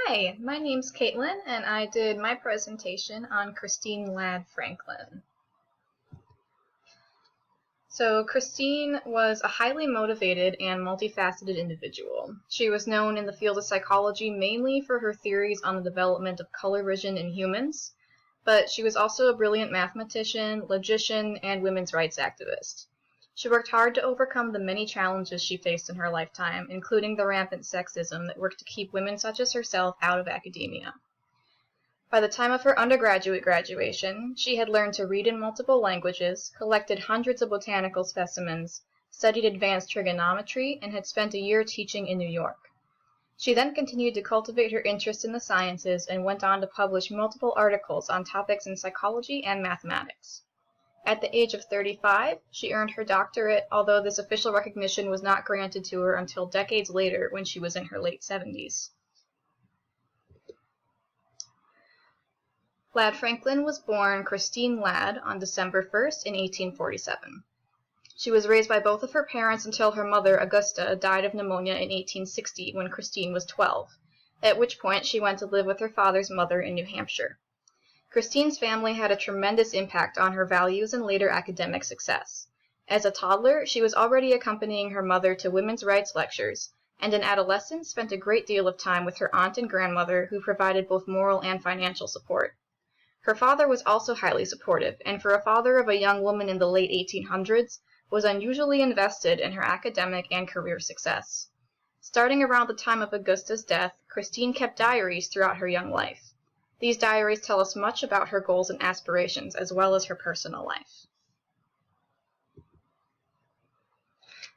Hi, my name's Caitlin, and I did my presentation on Christine Ladd Franklin. So Christine was a highly motivated and multifaceted individual. She was known in the field of psychology mainly for her theories on the development of color vision in humans, but she was also a brilliant mathematician, logician, and women's rights activist. She worked hard to overcome the many challenges she faced in her lifetime, including the rampant sexism that worked to keep women such as herself out of academia. By the time of her undergraduate graduation, she had learned to read in multiple languages, collected hundreds of botanical specimens, studied advanced trigonometry, and had spent a year teaching in New York. She then continued to cultivate her interest in the sciences and went on to publish multiple articles on topics in psychology and mathematics. At the age of 35, she earned her doctorate, although this official recognition was not granted to her until decades later when she was in her late 70s. Ladd Franklin was born Christine Ladd on December 1st in 1847. She was raised by both of her parents until her mother, Augusta, died of pneumonia in 1860 when Christine was 12, at which point she went to live with her father's mother in New Hampshire. Christine's family had a tremendous impact on her values and later academic success. As a toddler, she was already accompanying her mother to women's rights lectures, and in adolescence spent a great deal of time with her aunt and grandmother, who provided both moral and financial support. Her father was also highly supportive, and for a father of a young woman in the late 1800s, was unusually invested in her academic and career success. Starting around the time of Augusta's death, Christine kept diaries throughout her young life. These diaries tell us much about her goals and aspirations, as well as her personal life.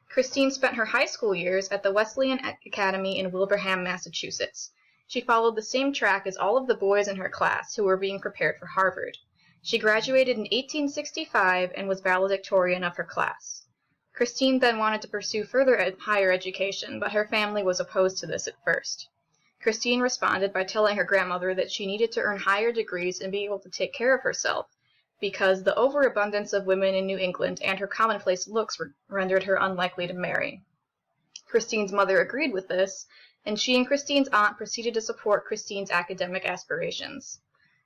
Christine spent her high school years at the Wesleyan Academy in Wilbraham, Massachusetts. She followed the same track as all of the boys in her class who were being prepared for Harvard. She graduated in 1865 and was valedictorian of her class. Christine then wanted to pursue further higher education, but her family was opposed to this at first. Christine responded by telling her grandmother that she needed to earn higher degrees and be able to take care of herself, because the overabundance of women in New England and her commonplace looks rendered her unlikely to marry. Christine's mother agreed with this, and she and Christine's aunt proceeded to support Christine's academic aspirations.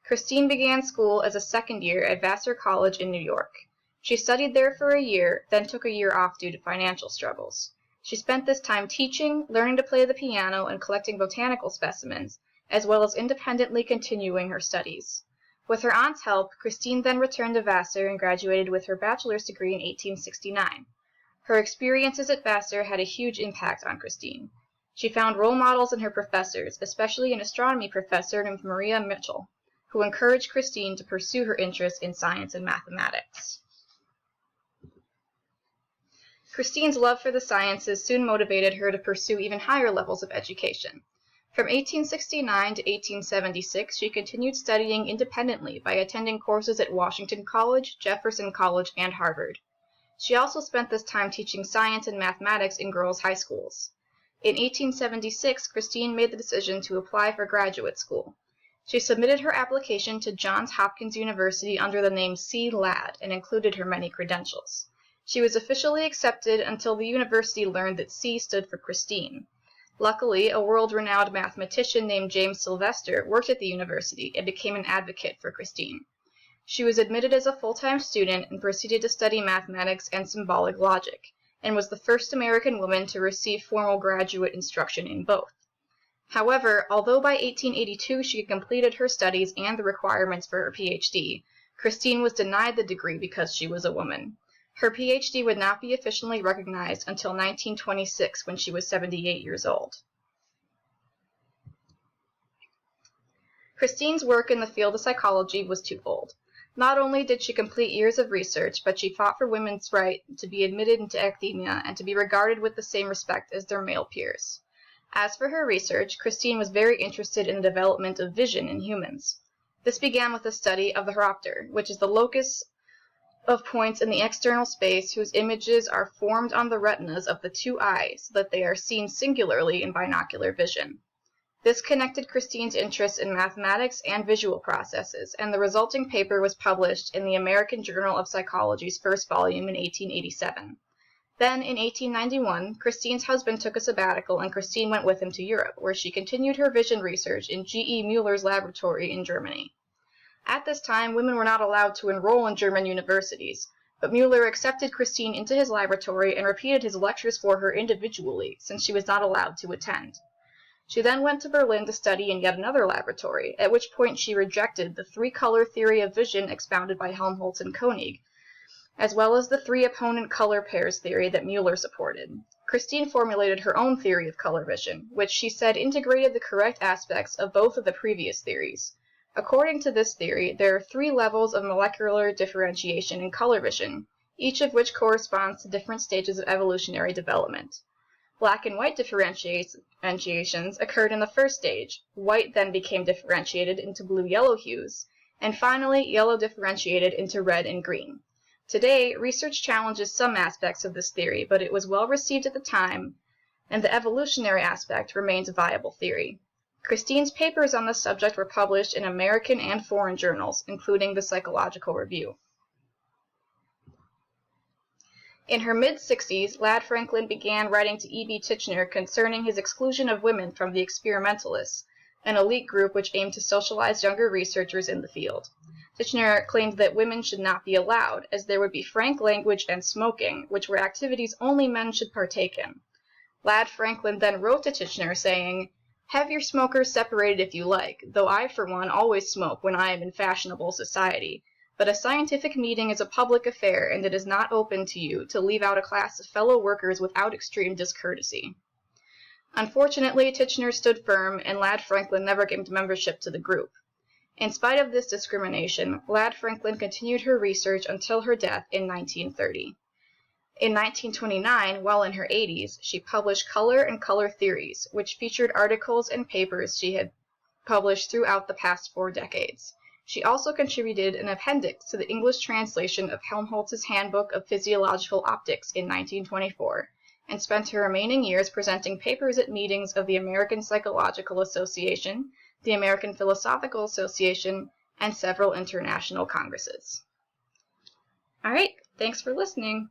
Christine began school as a second year at Vassar College in New York. She studied there for a year, then took a year off due to financial struggles. She spent this time teaching, learning to play the piano, and collecting botanical specimens, as well as independently continuing her studies. With her aunt's help, Christine then returned to Vassar and graduated with her bachelor's degree in 1869. Her experiences at Vassar had a huge impact on Christine. She found role models in her professors, especially an astronomy professor named Maria Mitchell, who encouraged Christine to pursue her interest in science and mathematics. Christine's love for the sciences soon motivated her to pursue even higher levels of education. From 1869 to 1876, she continued studying independently by attending courses at Washington College, Jefferson College, and Harvard. She also spent this time teaching science and mathematics in girls' high schools. In 1876, Christine made the decision to apply for graduate school. She submitted her application to Johns Hopkins University under the name C. Ladd and included her many credentials. She was officially accepted until the university learned that C stood for Christine. Luckily, a world-renowned mathematician named James Sylvester worked at the university and became an advocate for Christine. She was admitted as a full-time student and proceeded to study mathematics and symbolic logic, and was the first American woman to receive formal graduate instruction in both. However, although by 1882 she had completed her studies and the requirements for her PhD, Christine was denied the degree because she was a woman. Her PhD would not be officially recognized until 1926 when she was 78 years old. Christine's work in the field of psychology was twofold. Not only did she complete years of research, but she fought for women's right to be admitted into academia and to be regarded with the same respect as their male peers. As for her research, Christine was very interested in the development of vision in humans. This began with the study of the horopter, which is the locus of points in the external space whose images are formed on the retinas of the two eyes so that they are seen singularly in binocular vision. This connected Christine's interest in mathematics and visual processes, and the resulting paper was published in the American Journal of Psychology's first volume in 1887. Then, in 1891, Christine's husband took a sabbatical and Christine went with him to Europe, where she continued her vision research in G.E. Müller's laboratory in Germany. At this time, women were not allowed to enroll in German universities, but Müller accepted Christine into his laboratory and repeated his lectures for her individually, since she was not allowed to attend. She then went to Berlin to study in yet another laboratory, at which point she rejected the three-color theory of vision expounded by Helmholtz and Koenig, as well as the three-opponent color pairs theory that Müller supported. Christine formulated her own theory of color vision, which she said integrated the correct aspects of both of the previous theories. According to this theory, there are 3 levels of molecular differentiation in color vision, each of which corresponds to different stages of evolutionary development. Black and white differentiations occurred in the first stage, white then became differentiated into blue-yellow hues, and finally yellow differentiated into red and green. Today, research challenges some aspects of this theory, but it was well received at the time, and the evolutionary aspect remains a viable theory. Christine's papers on this subject were published in American and foreign journals, including the Psychological Review. In her mid-60s, Lad Franklin began writing to E.B. Titchener concerning his exclusion of women from the experimentalists, an elite group which aimed to socialize younger researchers in the field. Titchener claimed that women should not be allowed, as there would be frank language and smoking, which were activities only men should partake in. Lad Franklin then wrote to Titchener saying, "Have your smokers separated if you like, though I, for one, always smoke when I am in fashionable society. But a scientific meeting is a public affair, and it is not open to you to leave out a class of fellow workers without extreme discourtesy." Unfortunately, Titchener stood firm, and Lad Franklin never gained membership to the group. In spite of this discrimination, Lad Franklin continued her research until her death in 1930. In 1929, while in her 80s, she published Color and Color Theories, which featured articles and papers she had published throughout the past 4 decades. She also contributed an appendix to the English translation of Helmholtz's Handbook of Physiological Optics in 1924, and spent her remaining years presenting papers at meetings of the American Psychological Association, the American Philosophical Association, and several international congresses. All right, thanks for listening.